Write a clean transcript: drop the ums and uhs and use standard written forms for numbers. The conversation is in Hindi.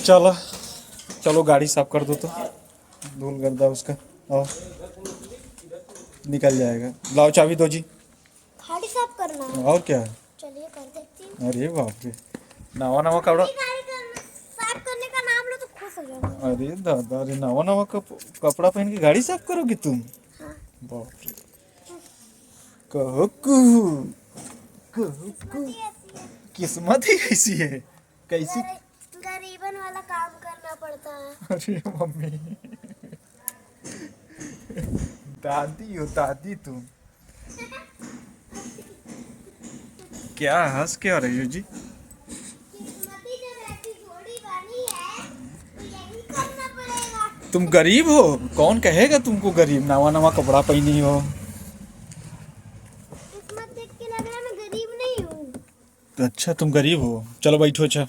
चलो चलो गाड़ी साफ कर दो तो धूल गर्दा उसका। आओ निकल जाएगा। लाओ चाबी दो जी। गाड़ी साफ करना है। और क्या। चलिए कर देती हूँ। अरे बाप रे नवा नवा कपड़ा। साफ करने का नाम लो तो खुश हो जाऊंगा। अरे दादा अरे नवा नवा कपड़ा पहन के गाड़ी साफ करोगी तुम। हाँ। बाप रे कहो कू कहो किस्मत ही कैसी है कैसी। गरीबन वाला काम करना पड़ता है। अरे मम्मी दादी हो दादी तुम। क्या हंस के आ रही हो जी। किस्मती जब ऐसी घोड़ी बनी है तो यही करना पड़ेगा। तुम गरीब हो कौन कहेगा तुमको गरीब नवा नवा कपड़ा पहनी हो। किस्मत देख के लग रहा है मैं गरीब नहीं हूँ। अच्छा तुम गरीब हो चलो बैठो अच्छा।